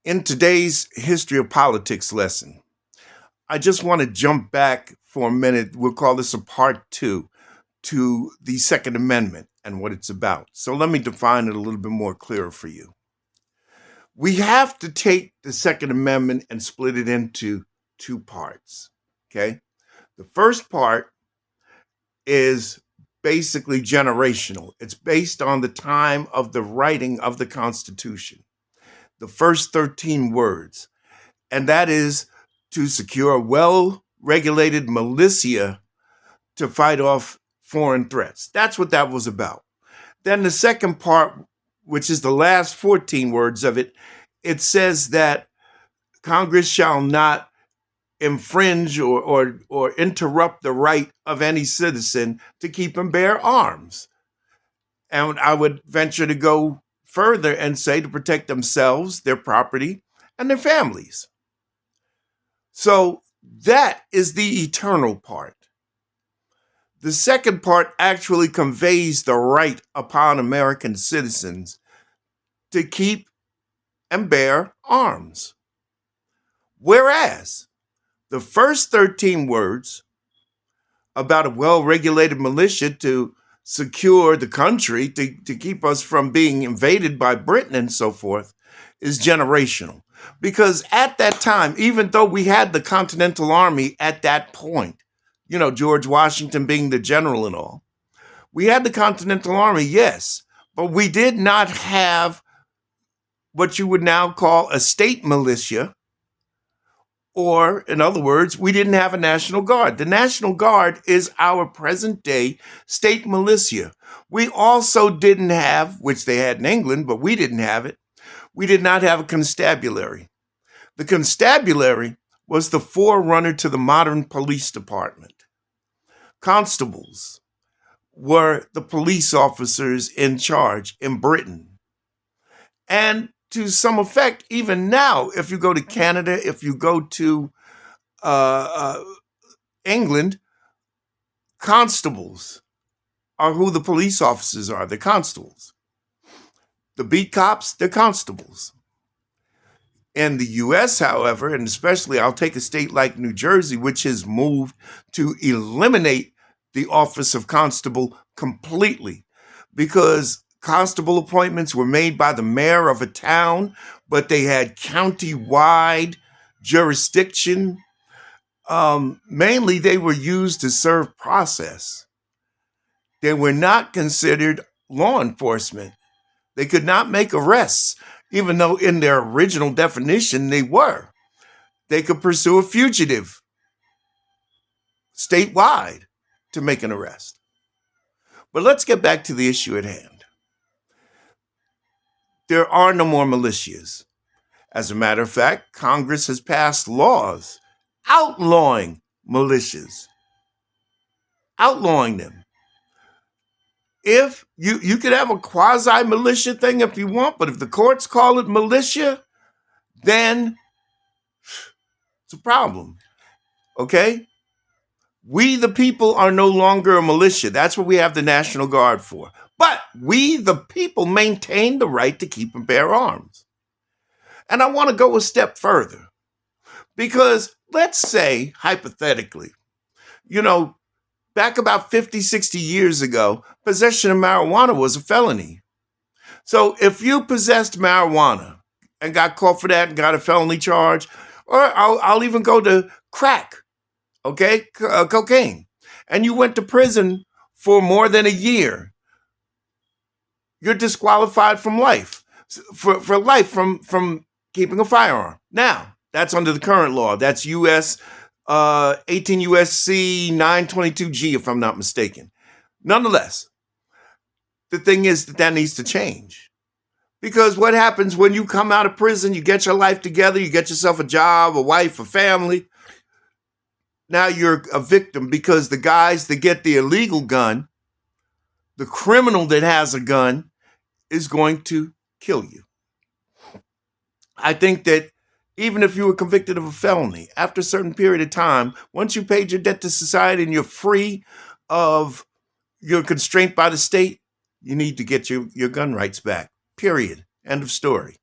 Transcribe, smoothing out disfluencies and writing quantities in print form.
In today's history of politics lesson, I just want to jump back for a minute. We'll call this a part two to the Second Amendment and what it's about. So let me define it a little bit more clearer for you. We have to take the Second Amendment and split it into two parts. Okay. The first part is basically generational, it's based on the time of the writing of the Constitution, the first 13 words, and that is to secure a well regulated militia to fight off foreign threats. That's what that was about. Then the second part, which is the last 14 words of it, it says that Congress shall not infringe or interrupt the right of any citizen to keep and bear arms. And I would venture to go further and say to protect themselves, their property, and their families. So that is the eternal part. The second part actually conveys the right upon American citizens to keep and bear arms. Whereas the first 13 words about a well-regulated militia to secure the country, to keep us from being invaded by Britain and so forth, is generational. Because at that time, even though we had the Continental Army at that point, George Washington being the general and all, we had the Continental Army, yes, but we did not have what you would now call a state militia, or in other words, we didn't have a National Guard. The National Guard is our present day state militia. We also didn't have, which they had in England, but we didn't have it. We did not have a constabulary. The constabulary was the forerunner to the modern police department. Constables were the police officers in charge in Britain. And to some effect, even now, if you go to Canada, if you go to England, constables are who the police officers are. They're constables. The beat cops, they're constables. In the U.S., however, and especially I'll take a state like New Jersey, which has moved to eliminate the office of constable completely, because constable appointments were made by the mayor of a town, but they had county-wide jurisdiction. Mainly, they were used to serve process. They were not considered law enforcement. They could not make arrests, even though in their original definition they were. They could pursue a fugitive statewide to make an arrest. But let's get back to the issue at hand. There are no more militias. As a matter of fact, Congress has passed laws outlawing militias, outlawing them. If you could have a quasi-militia thing if you want, but if the courts call it militia, then it's a problem. Okay? We, the people, are no longer a militia. That's what we have the National Guard for. But we, the people, maintain the right to keep and bear arms. And I want to go a step further. Because let's say, hypothetically, back about 50, 60 years ago, possession of marijuana was a felony. So if you possessed marijuana and got caught for that and got a felony charge, or I'll even go to crack, okay, cocaine, and you went to prison for more than a year, you're disqualified from life, for life from keeping a firearm. Now, that's under the current law. That's 18 U.S.C. 922G, if I'm not mistaken. Nonetheless, the thing is that needs to change. Because what happens when you come out of prison, you get your life together, you get yourself a job, a wife, a family. Now you're a victim because the guys that get the illegal gun, the criminal that has a gun, is going to kill you. I think that even if you were convicted of a felony, after a certain period of time, once you paid your debt to society and you're free of your constraint by the state, you need to get your gun rights back. Period. End of story.